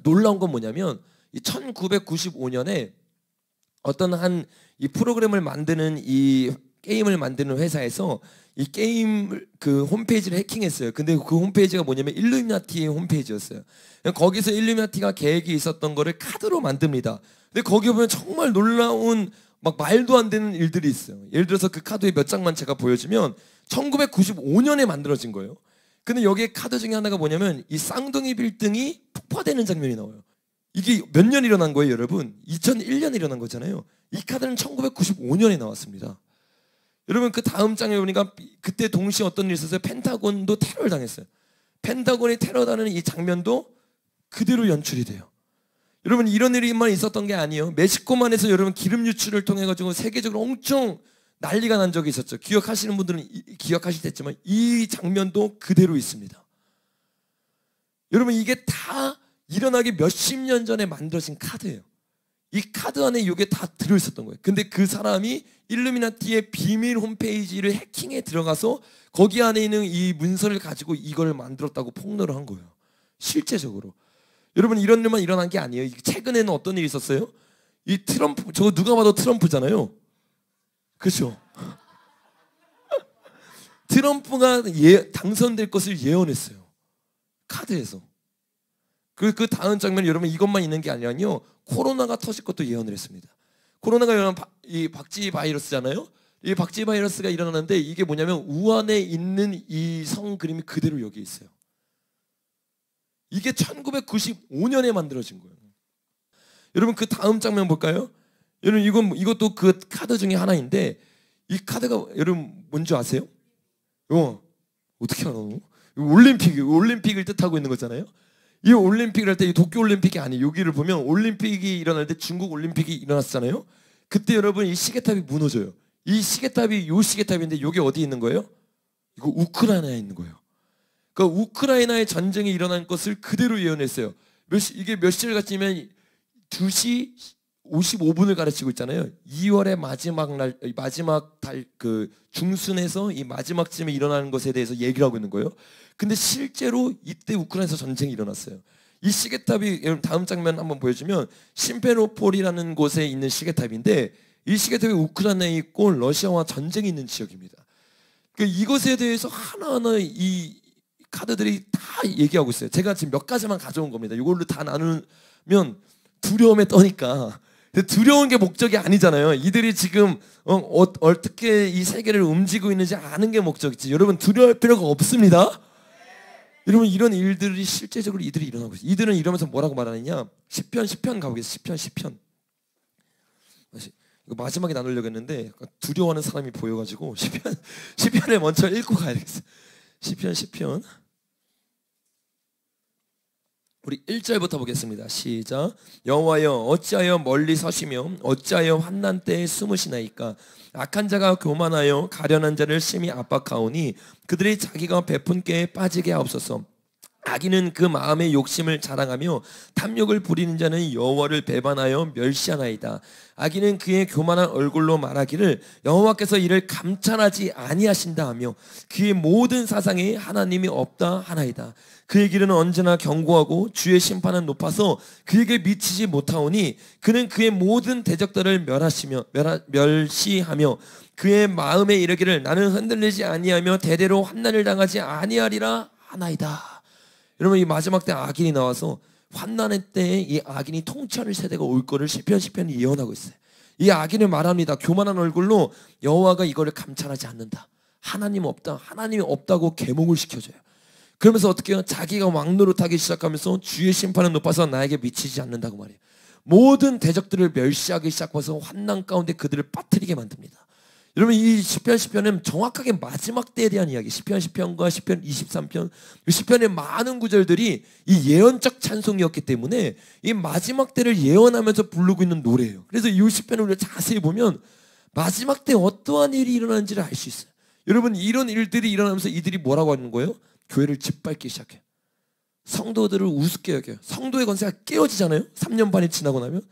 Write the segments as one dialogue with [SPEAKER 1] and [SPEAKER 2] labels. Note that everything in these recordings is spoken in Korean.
[SPEAKER 1] 놀라운 건 뭐냐면 이 1995년에 어떤 한 이 프로그램을 만드는 이 게임을 만드는 회사에서 이 게임 그 홈페이지를 해킹했어요. 근데 그 홈페이지가 뭐냐면 일루미나티의 홈페이지였어요. 거기서 일루미나티가 계획이 있었던 거를 카드로 만듭니다. 근데 거기 보면 정말 놀라운 막 말도 안 되는 일들이 있어요. 예를 들어서 그 카드의 몇 장만 제가 보여주면 1995년에 만들어진 거예요. 근데 여기에 카드 중에 하나가 뭐냐면 이 쌍둥이 빌딩이 폭파되는 장면이 나와요. 이게 몇 년 일어난 거예요, 여러분? 2001년에 일어난 거잖아요. 이 카드는 1995년에 나왔습니다. 여러분 그 다음 장에 보니까 그때 동시에 어떤 일이 있었어요? 펜타곤도 테러를 당했어요. 펜타곤이 테러당하는 이 장면도 그대로 연출이 돼요. 여러분 이런 일이만 있었던 게 아니에요. 멕시코만 해서 여러분 기름 유출을 통해 가지고 세계적으로 엄청 난리가 난 적이 있었죠. 기억하시는 분들은 기억하시겠지만 이 장면도 그대로 있습니다. 여러분 이게 다 일어나기 몇십 년 전에 만들어진 카드예요. 이 카드 안에 이게 다 들어있었던 거예요. 근데 그 사람이 일루미나티의 비밀 홈페이지를 해킹에 들어가서 거기 안에 있는 이 문서를 가지고 이걸 만들었다고 폭로를 한 거예요. 실제적으로. 여러분 이런 일만 일어난 게 아니에요. 최근에는 어떤 일이 있었어요? 이 트럼프, 저거 누가 봐도 트럼프잖아요. 그렇죠? 트럼프가 당선될 것을 예언했어요. 카드에서. 그 다음 장면 여러분 이것만 있는 게 아니라요. 코로나가 터질 것도 예언을 했습니다. 코로나가 일어난 이 박쥐 바이러스잖아요. 이 박쥐 바이러스가 일어나는데 이게 뭐냐면 우한에 있는 이 성 그림이 그대로 여기 있어요. 이게 1995년에 만들어진 거예요. 여러분 그 다음 장면 볼까요? 여러분 이것도 그 카드 중에 하나인데 이 카드가 여러분 뭔지 아세요? 어떻게 알아요? 올림픽을 뜻하고 있는 거잖아요. 이 올림픽을 할 때 도쿄 올림픽이 아니에요. 여기를 보면 올림픽이 일어날 때 중국 올림픽이 일어났잖아요. 그때 여러분 이 시계탑이 무너져요. 이 시계탑이 요 시계탑인데 이게 어디 있는 거예요? 이거 우크라이나에 있는 거예요. 그러니까 우크라이나의 전쟁이 일어난 것을 그대로 예언했어요. 이게 몇 시를 갔냐면 2시 55분을 가르치고 있잖아요. 2월의 마지막 달 그 중순에서 이 마지막쯤에 일어나는 것에 대해서 얘기를 하고 있는 거예요. 근데 실제로 이때 우크라이나에서 전쟁이 일어났어요. 이 시계탑이 여러분 다음 장면 한번 보여주면 심페로폴이라는 곳에 있는 시계탑인데 이 시계탑이 우크라이나에 있고 러시아와 전쟁이 있는 지역입니다. 그러니까 이것에 대해서 하나하나 이 카드들이 다 얘기하고 있어요. 제가 지금 몇 가지만 가져온 겁니다. 이걸로 다 나누면 두려움에 떠니까. 두려운 게 목적이 아니잖아요. 이들이 지금 어떻게 이 세계를 움직이고 있는지 아는 게 목적이지. 여러분 두려울 필요가 없습니다. 여러분 이런 일들이 실제적으로 이들이 일어나고 있어요. 이들은 이러면서 뭐라고 말하느냐? 시편 가보겠습니다. 시편. 이거 마지막에 나누려고 했는데 두려워하는 사람이 보여가지고 시편을 먼저 읽고 가야 되겠어요. 시편. 우리 1절부터 보겠습니다. 시작. 여호와여 어찌하여 멀리 서시며 어찌하여 환난 때에 숨으시나이까. 악한 자가 교만하여 가련한 자를 심히 압박하오니 그들이 자기가 베푼 꾀에 빠지게 하옵소서. 악인은 그 마음의 욕심을 자랑하며 탐욕을 부리는 자는 여호와를 배반하여 멸시하나이다. 악인은 그의 교만한 얼굴로 말하기를 여호와께서 이를 감찰하지 아니하신다 하며 그의 모든 사상에 하나님이 없다 하나이다. 그의 길은 언제나 견고하고 주의 심판은 높아서 그에게 미치지 못하오니 그는 그의 모든 대적들을 멸시하며 그의 마음에 이르기를 나는 흔들리지 아니하며 대대로 환난을 당하지 아니하리라 하나이다. 여러분 이 마지막 때 악인이 나와서 환난의 때에 이 악인이 통치하는 세대가 올 거를 시편이 예언하고 있어요. 이 악인을 말합니다. 교만한 얼굴로 여호와가 이거를 감찰하지 않는다. 하나님 없다. 하나님이 없다고 계몽을 시켜줘요. 그러면서 어떻게 해요? 자기가 왕노릇하기 시작하면서 주의 심판은 높아서 나에게 미치지 않는다고 말해요. 모든 대적들을 멸시하기 시작해서 환난 가운데 그들을 빠뜨리게 만듭니다. 여러분 이 시편은 정확하게 마지막 때에 대한 이야기. 시편과 시편 23편 시편의 많은 구절들이 이 예언적 찬송이었기 때문에 이 마지막 때를 예언하면서 부르고 있는 노래예요. 그래서 이 시편을 우리가 자세히 보면 마지막 때 어떠한 일이 일어나는지를 알 수 있어요. 여러분 이런 일들이 일어나면서 이들이 뭐라고 하는 거예요? 교회를 짓밟기 시작해요. 성도들을 우습게 여겨요. 성도의 권세가 깨어지잖아요. 3년 반이 지나고 나면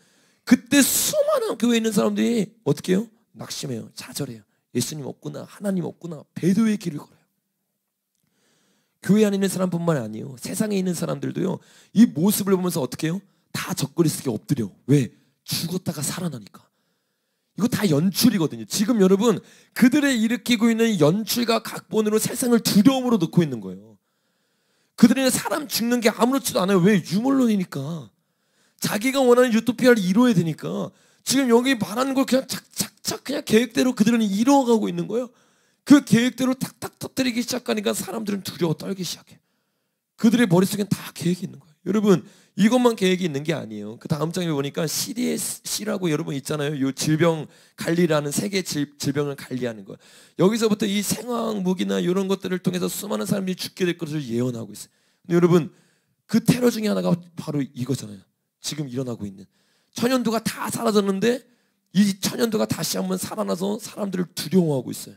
[SPEAKER 1] 그때 수많은 교회에 있는 사람들이 어떻게 해요? 낙심해요. 좌절해요. 예수님 없구나. 하나님 없구나. 배도의 길을 걸어요. 교회 안에 있는 사람뿐만 아니에요. 세상에 있는 사람들도요. 이 모습을 보면서 어떻게 해요? 다 젓거리 쓰게 엎드려. 왜? 죽었다가 살아나니까. 이거 다 연출이거든요. 지금 여러분 그들의 일으키고 있는 연출과 각본으로 세상을 두려움으로 넣고 있는 거예요. 그들은 사람 죽는 게 아무렇지도 않아요. 왜? 유물론이니까. 자기가 원하는 유토피아를 이루어야 되니까. 지금 여기 말하는 걸 그냥 착착착 그냥 계획대로 그들은 이루어가고 있는 거예요. 그 계획대로 탁탁 터뜨리기 시작하니까 사람들은 두려워 떨기 시작해. 그들의 머릿속엔 다 계획이 있는 거예요. 여러분 이것만 계획이 있는 게 아니에요. 그 다음 장에 보니까 CDS라고 여러분 있잖아요. 요 질병 관리라는 세계 질병을 관리하는 거. 여기서부터 이 생화학 무기나 이런 것들을 통해서 수많은 사람들이 죽게 될 것을 예언하고 있어요. 근데 여러분 그 테러 중에 하나가 바로 이거잖아요. 지금 일어나고 있는 천연두가 다 사라졌는데 이 천연두가 다시 한번 살아나서 사람들을 두려워하고 있어요.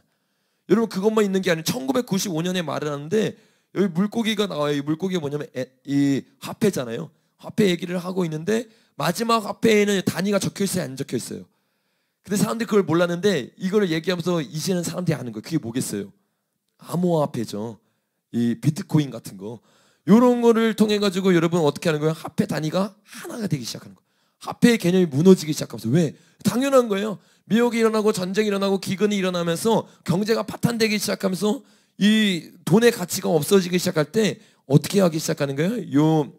[SPEAKER 1] 여러분 그것만 있는 게 아니에요. 1995년에 말을 하는데 여기 물고기가 나와요. 이 물고기가 뭐냐면 이 화폐잖아요. 화폐 얘기를 하고 있는데 마지막 화폐에는 단위가 적혀있어요? 안 적혀있어요? 근데 사람들이 그걸 몰랐는데 이걸 얘기하면서 이제는 사람들이 아는 거예요. 그게 뭐겠어요? 암호화폐죠. 이 비트코인 같은 거. 이런 거를 통해 가지고 여러분 어떻게 하는 거예요? 화폐 단위가 하나가 되기 시작하는 거예요. 화폐의 개념이 무너지기 시작하면서. 왜? 당연한 거예요. 미혹이 일어나고 전쟁이 일어나고 기근이 일어나면서 경제가 파탄되기 시작하면서 이 돈의 가치가 없어지기 시작할 때 어떻게 하기 시작하는 거예요? 요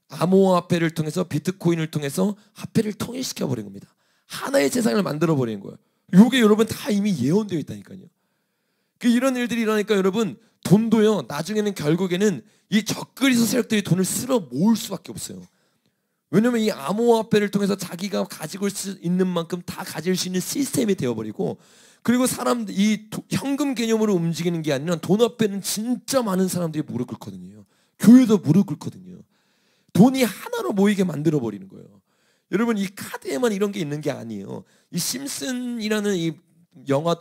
[SPEAKER 1] 암호화폐를 통해서 비트코인을 통해서 화폐를 통일시켜 버린 겁니다. 하나의 세상을 만들어 버린 거예요. 이게 여러분 다 이미 예언되어 있다니까요. 이런 일들이 일어나니까 여러분 돈도요 나중에는 결국에는 이 적그리스 세력들이 돈을 쓸어 모을 수밖에 없어요. 왜냐면 이 암호화폐를 통해서 자기가 가지고 있는 만큼 다 가질 수 있는 시스템이 되어버리고, 그리고 이 현금 개념으로 움직이는 게 아니라 돈 앞에는 진짜 많은 사람들이 무릎 꿇거든요. 교회도 무릎 꿇거든요. 돈이 하나로 모이게 만들어 버리는 거예요. 여러분 이 카드에만 이런 게 있는 게 아니에요. 이 심슨이라는 이 영화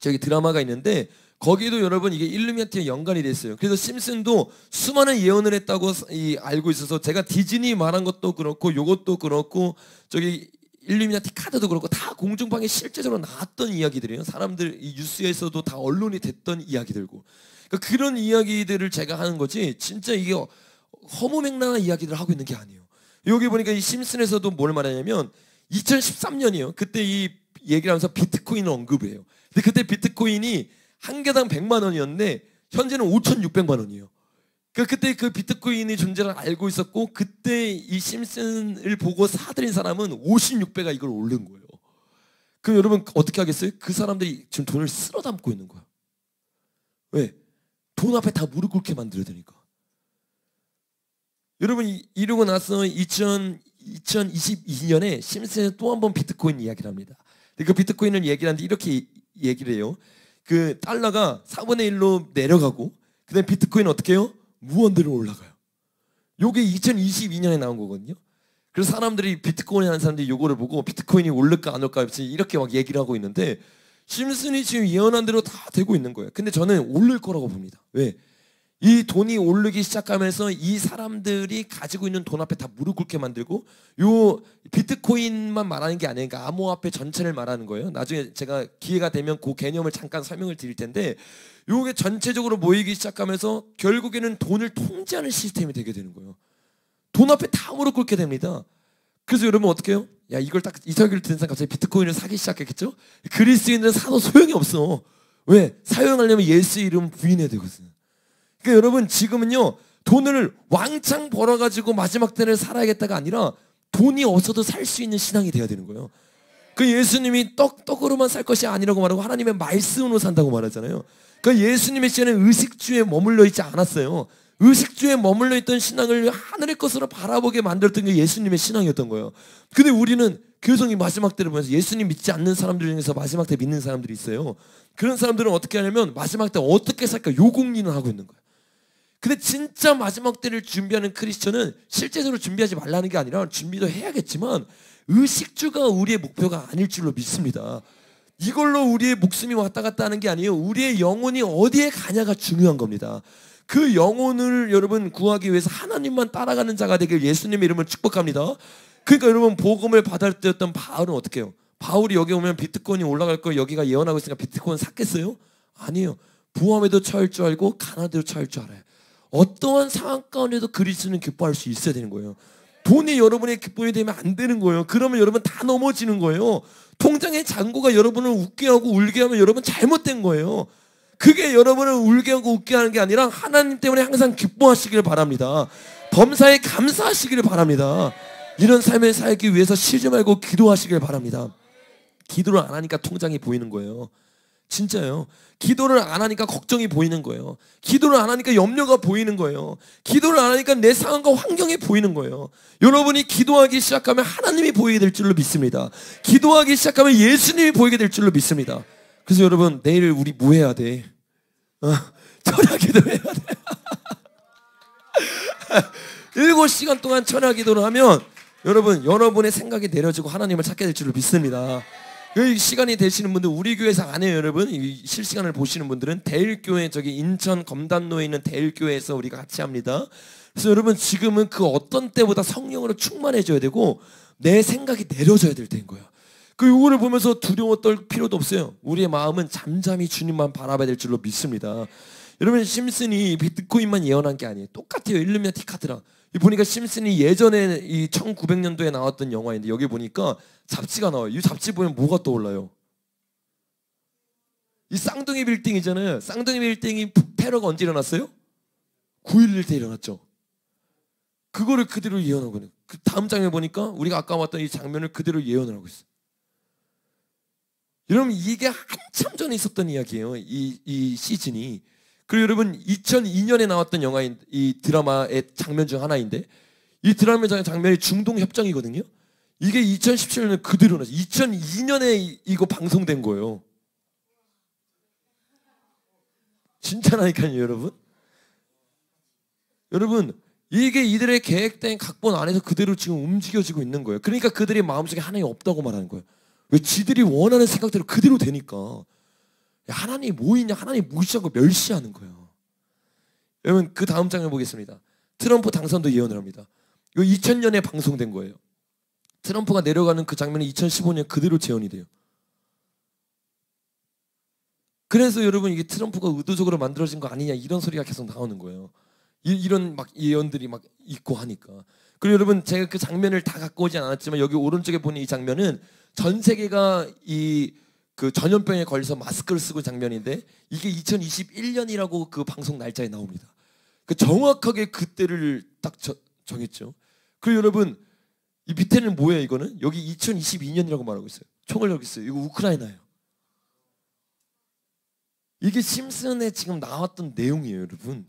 [SPEAKER 1] 드라마가 있는데 거기도 여러분 이게 일루미나티와 연관이 됐어요. 그래서 심슨도 수많은 예언을 했다고 알고 있어서 제가 디즈니 말한 것도 그렇고 요것도 그렇고 일루미나티 카드도 그렇고 다 공중방에 실제적으로 나왔던 이야기들이에요. 사람들 이 뉴스에서도 다 언론이 됐던 이야기들고. 그러니까 그런 이야기들을 제가 하는 거지 진짜 이게 허무맹랑한 이야기들을 하고 있는 게 아니에요. 여기 보니까 이 심슨에서도 뭘 말하냐면 2013년이에요. 그때 이 얘기를 하면서 비트코인을 언급해요. 근데 그때 비트코인이 한 개당 100만 원이었는데 현재는 5,600만 원이에요. 그때 그 비트코인이 존재를 알고 있었고 그때 이 심슨을 보고 사들인 사람은 56배가 이걸 오른 거예요. 그럼 여러분 어떻게 하겠어요? 그 사람들이 지금 돈을 쓸어 담고 있는 거야. 왜? 돈 앞에 다 무릎 꿇게 만들어야 되니까. 여러분 이러고 나서 2022년에 심슨에서 또 한 번 비트코인 이야기를 합니다. 그 비트코인을 얘기를 하는데 이렇게 얘기를 해요. 그 달러가 4분의 1로 내려가고 그다음에 비트코인은 어떻게 해요? 무한대로 올라가요. 요게 2022년에 나온 거거든요. 그래서 사람들이 비트코인 하는 사람들이 요거를 보고 비트코인이 오를까 안 올까 이렇게 막 얘기를 하고 있는데 심슨이 지금 예언한 대로 다 되고 있는 거예요. 근데 저는 오를 거라고 봅니다. 왜? 이 돈이 오르기 시작하면서 이 사람들이 가지고 있는 돈 앞에 다 무릎 꿇게 만들고, 요 비트코인만 말하는 게 아니니까 그러니까 암호화폐 전체를 말하는 거예요. 나중에 제가 기회가 되면 그 개념을 잠깐 설명을 드릴 텐데, 요게 전체적으로 모이기 시작하면서 결국에는 돈을 통제하는 시스템이 되게 되는 거예요. 돈 앞에 다 무릎 꿇게 됩니다. 그래서 여러분 어떻게 해요? 야, 이걸 딱 이 설교를 듣는 사람 갑자기 비트코인을 사기 시작했겠죠? 그리스인들은 사도 소용이 없어. 왜? 사용하려면 예수 이름 부인해야 되거든. 그러니까 여러분 지금은요 돈을 왕창 벌어가지고 마지막 때를 살아야겠다가 아니라 돈이 없어도 살 수 있는 신앙이 돼야 되는 거예요. 그 예수님이 떡으로만 살 것이 아니라고 말하고 하나님의 말씀으로 산다고 말하잖아요. 그 예수님의 시간에 의식주에 머물러 있지 않았어요. 의식주에 머물러 있던 신앙을 하늘의 것으로 바라보게 만들었던 게 예수님의 신앙이었던 거예요. 근데 우리는 교성이 마지막 때를 보면서 예수님 믿지 않는 사람들 중에서 마지막 때 믿는 사람들이 있어요. 그런 사람들은 어떻게 하냐면 마지막 때 어떻게 살까 요공리는 하고 있는 거예요. 근데 진짜 마지막 때를 준비하는 크리스천은 실제적으로 준비하지 말라는 게 아니라 준비도 해야겠지만 의식주가 우리의 목표가 아닐 줄로 믿습니다. 이걸로 우리의 목숨이 왔다 갔다 하는 게 아니에요. 우리의 영혼이 어디에 가냐가 중요한 겁니다. 그 영혼을 여러분 구하기 위해서 하나님만 따라가는 자가 되길 예수님의 이름을 축복합니다. 그러니까 여러분 복음을 받을 때였던 바울은 어떻게 해요? 바울이 여기 오면 비트코인이 올라갈 거 여기가 예언하고 있으니까 비트코인 샀겠어요? 아니에요. 부함에도 처할 줄 알고 가난에도 처할 줄 알아요. 어떠한 상황 가운데도 그리스도는 기뻐할 수 있어야 되는 거예요. 돈이 여러분의 기쁨이 되면 안 되는 거예요. 그러면 여러분 다 넘어지는 거예요. 통장의 잔고가 여러분을 웃게 하고 울게 하면 여러분 잘못된 거예요. 그게 여러분을 울게 하고 웃게 하는 게 아니라 하나님 때문에 항상 기뻐하시기를 바랍니다. 범사에 감사하시기를 바랍니다. 이런 삶을 살기 위해서 쉬지 말고 기도하시길 바랍니다. 기도를 안 하니까 통장이 보이는 거예요. 진짜요. 기도를 안 하니까 걱정이 보이는 거예요. 기도를 안 하니까 염려가 보이는 거예요. 기도를 안 하니까 내 상황과 환경이 보이는 거예요. 여러분이 기도하기 시작하면 하나님이 보이게 될 줄로 믿습니다. 기도하기 시작하면 예수님이 보이게 될 줄로 믿습니다. 그래서 여러분 내일 우리 뭐 해야 돼? 철야 기도해야 돼. 7시간 동안 철야 기도를 하면 여러분의 생각이 내려지고 하나님을 찾게 될 줄로 믿습니다. 이 시간이 되시는 분들, 우리 교회에서 안 해요, 여러분. 이 실시간을 보시는 분들은 대일교회, 저기 인천 검단로에 있는 대일교회에서 우리가 같이 합니다. 그래서 여러분 지금은 그 어떤 때보다 성령으로 충만해져야 되고 내 생각이 내려져야 될 때인 거예요. 그 요거를 보면서 두려워 떨 필요도 없어요. 우리의 마음은 잠잠히 주님만 바라봐야 될 줄로 믿습니다. 여러분 심슨이 비트코인만 예언한 게 아니에요. 똑같아요. 일루미나티 카드랑. 보니까 심슨이 예전에 이 1900년도에 나왔던 영화인데 여기 보니까 잡지가 나와요. 이 잡지 보면 뭐가 떠올라요? 이 쌍둥이 빌딩이잖아요. 쌍둥이 빌딩이 테러가 언제 일어났어요? 9.11 때 일어났죠. 그거를 그대로 예언하고 있는. 그 다음 장면 보니까 우리가 아까 봤던 이 장면을 그대로 예언을 하고 있어요. 여러분 이게 한참 전에 있었던 이야기예요. 이 시즌이. 그리고 여러분 2002년에 나왔던 영화인 이 드라마의 장면 중 하나인데 이 드라마 장면이 중동 협정이거든요. 이게 2017년에 그대로 나왔어요. 2002년에 이거 방송된 거예요. 진짜라니까요, 여러분. 여러분 이게 이들의 계획된 각본 안에서 그대로 지금 움직여지고 있는 거예요. 그러니까 그들의 마음속에 하나님이 없다고 말하는 거예요. 왜? 지들이 원하는 생각대로 그대로 되니까. 하나님이 뭐 있냐, 하나님이 무시하고 멸시하는 거예요. 여러분 그 다음 장면 보겠습니다. 트럼프 당선도 예언을 합니다. 이거 2000년에 방송된 거예요. 트럼프가 내려가는 그 장면이 2015년 그대로 재현이 돼요. 그래서 여러분 이게 트럼프가 의도적으로 만들어진 거 아니냐 이런 소리가 계속 나오는 거예요. 이런 막 예언들이 막 있고 하니까. 그리고 여러분 제가 그 장면을 다 갖고 오진 않았지만 여기 오른쪽에 보는 이 장면은 전 세계가 그 전염병에 걸려서 마스크를 쓰고 장면인데 이게 2021년이라고 그 방송 날짜에 나옵니다. 그 정확하게 그때를 딱 정했죠. 그리고 여러분 이 밑에는 뭐예요? 이거는 여기 2022년이라고 말하고 있어요. 총을 여기 있어요. 이거 우크라이나예요. 이게 심슨에 지금 나왔던 내용이에요, 여러분.